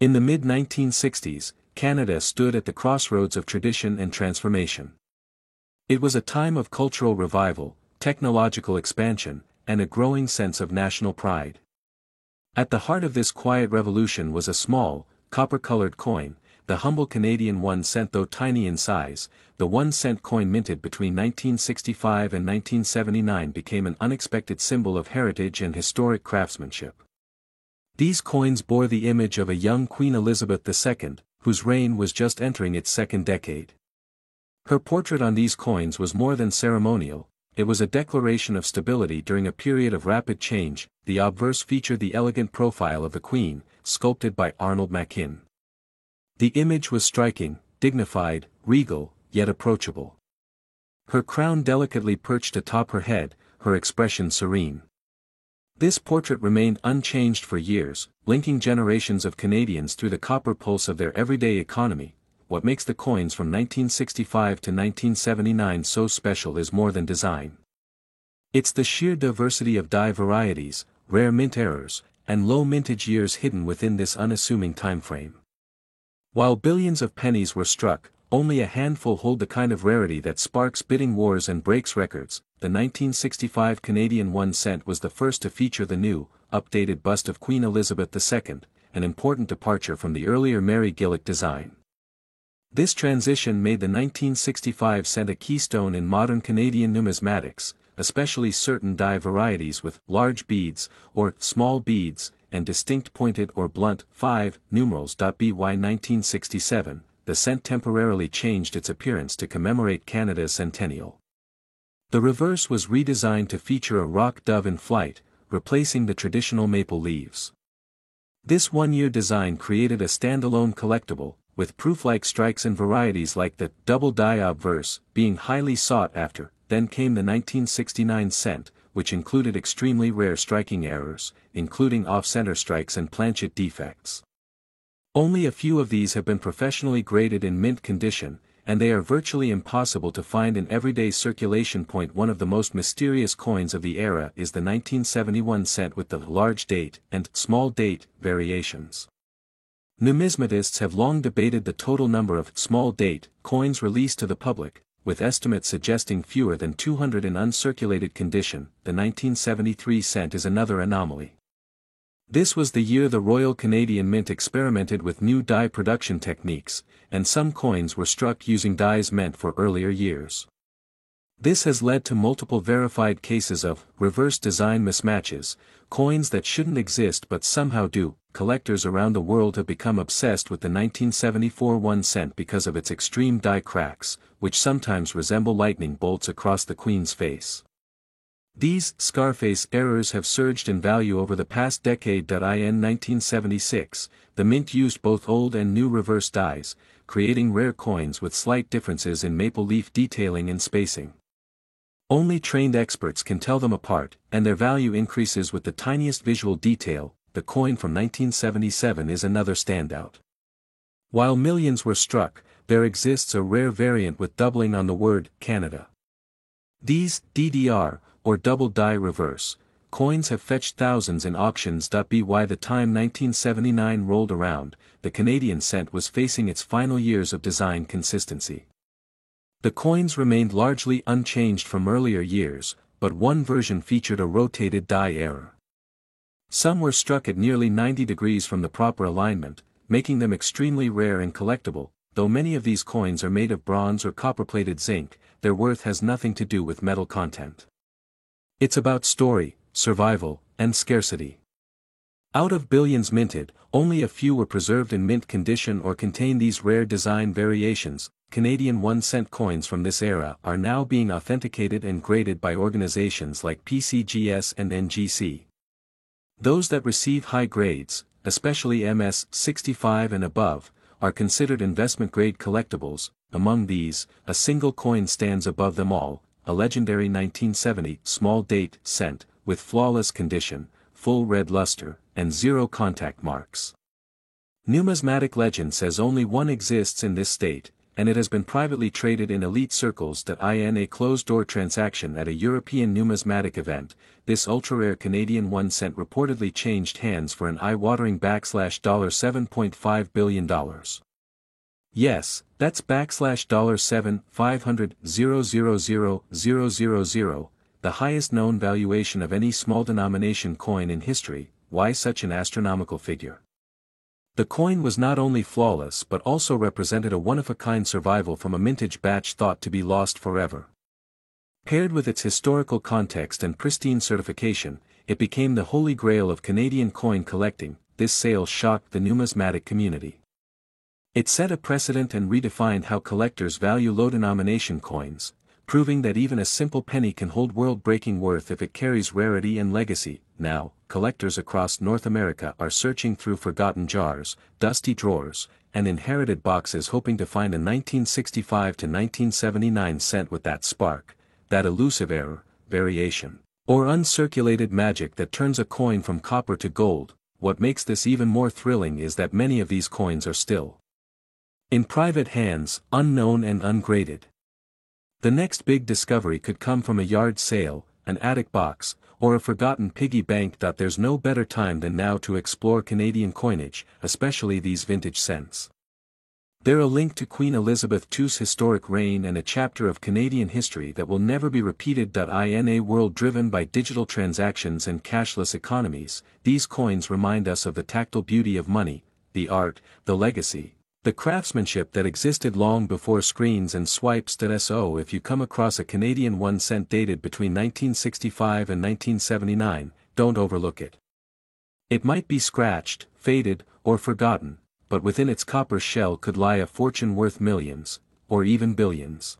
In the mid-1960s, Canada stood at the crossroads of tradition and transformation. It was a time of cultural revival, technological expansion, and a growing sense of national pride. At the heart of this quiet revolution was a small, copper-colored coin, the humble Canadian 1 cent. Though tiny in size, the 1 cent coin minted between 1965 and 1979 became an unexpected symbol of heritage and historic craftsmanship. These coins bore the image of a young Queen Elizabeth II, whose reign was just entering its second decade. Her portrait on these coins was more than ceremonial, it was a declaration of stability during a period of rapid change. The obverse featured the elegant profile of the Queen, sculpted by Arnold Machin. The image was striking, dignified, regal, yet approachable. Her crown delicately perched atop her head, her expression serene. This portrait remained unchanged for years, linking generations of Canadians through the copper pulse of their everyday economy. What makes the coins from 1965 to 1979 so special is more than design. It's the sheer diversity of die varieties, rare mint errors, and low mintage years hidden within this unassuming timeframe. While billions of pennies were struck, only a handful hold the kind of rarity that sparks bidding wars and breaks records. The 1965 Canadian 1 cent was the first to feature the new, updated bust of Queen Elizabeth II, an important departure from the earlier Mary Gillick design. This transition made the 1965 cent a keystone in modern Canadian numismatics, especially certain die varieties with large beads, or small beads, and distinct pointed or blunt 5 numerals. By 1967, the cent temporarily changed its appearance to commemorate Canada's centennial. The reverse was redesigned to feature a rock dove in flight, replacing the traditional maple leaves. This one-year design created a standalone collectible, with proof-like strikes and varieties like the double die obverse being highly sought after. Then came the 1969 cent, which included extremely rare striking errors, including off-center strikes and planchet defects. Only a few of these have been professionally graded in mint condition, and they are virtually impossible to find in everyday circulation. One of the most mysterious coins of the era is the 1971 cent with the large date and small date variations. Numismatists have long debated the total number of small date coins released to the public, with estimates suggesting fewer than 200 in uncirculated condition. The 1973 cent is another anomaly. This was the year the Royal Canadian Mint experimented with new die production techniques, and some coins were struck using dies meant for earlier years. This has led to multiple verified cases of reverse design mismatches, coins that shouldn't exist but somehow do. Collectors around the world have become obsessed with the 1974 1 cent because of its extreme die cracks, which sometimes resemble lightning bolts across the Queen's face. These Scarface errors have surged in value over the past decade. In 1976, the mint used both old and new reverse dies, creating rare coins with slight differences in maple leaf detailing and spacing. Only trained experts can tell them apart, and their value increases with the tiniest visual detail. The coin from 1977 is another standout. While millions were struck, there exists a rare variant with doubling on the word Canada. These DDR, or double die reverse, coins have fetched thousands in auctions. By the time 1979 rolled around, the Canadian cent was facing its final years of design consistency. The coins remained largely unchanged from earlier years, but one version featured a rotated die error. Some were struck at nearly 90 degrees from the proper alignment, making them extremely rare and collectible. Though many of these coins are made of bronze or copper-plated zinc, their worth has nothing to do with metal content. It's about story, survival, and scarcity. Out of billions minted, only a few were preserved in mint condition or contain these rare design variations. Canadian 1 cent coins from this era are now being authenticated and graded by organizations like PCGS and NGC. Those that receive high grades, especially MS 65 and above, are considered investment-grade collectibles. Among these, a single coin stands above them all, a legendary 1970 small date cent, with flawless condition, full red luster, and zero contact marks. Numismatic legend says only one exists in this state. and it has been privately traded in elite circles. In a closed-door transaction at a European numismatic event, this ultra-rare Canadian 1 cent reportedly changed hands for an eye-watering $7.5 billion. Yes, that's $7,500,000,000, the highest known valuation of any small denomination coin in history. Why such an astronomical figure? The coin was not only flawless but also represented a one-of-a-kind survival from a mintage batch thought to be lost forever. Paired with its historical context and pristine certification, it became the holy grail of Canadian coin collecting. This sale shocked the numismatic community. It set a precedent and redefined how collectors value low-denomination coins, proving that even a simple penny can hold world-breaking worth if it carries rarity and legacy. Now, collectors across North America are searching through forgotten jars, dusty drawers, and inherited boxes hoping to find a 1965 to 1979 cent with that spark, that elusive error, variation, or uncirculated magic that turns a coin from copper to gold. What makes this even more thrilling is that many of these coins are still in private hands, unknown and ungraded. The next big discovery could come from a yard sale, an attic box, or a forgotten piggy bank. There's no better time than now to explore Canadian coinage, especially these vintage cents. They're a link to Queen Elizabeth II's historic reign and a chapter of Canadian history that will never be repeated. In a world driven by digital transactions and cashless economies, these coins remind us of the tactile beauty of money, the art, the legacy, the craftsmanship that existed long before screens and swipes. So if you come across a Canadian 1 cent dated between 1965 and 1979, don't overlook it. It might be scratched, faded, or forgotten, but within its copper shell could lie a fortune worth millions, or even billions.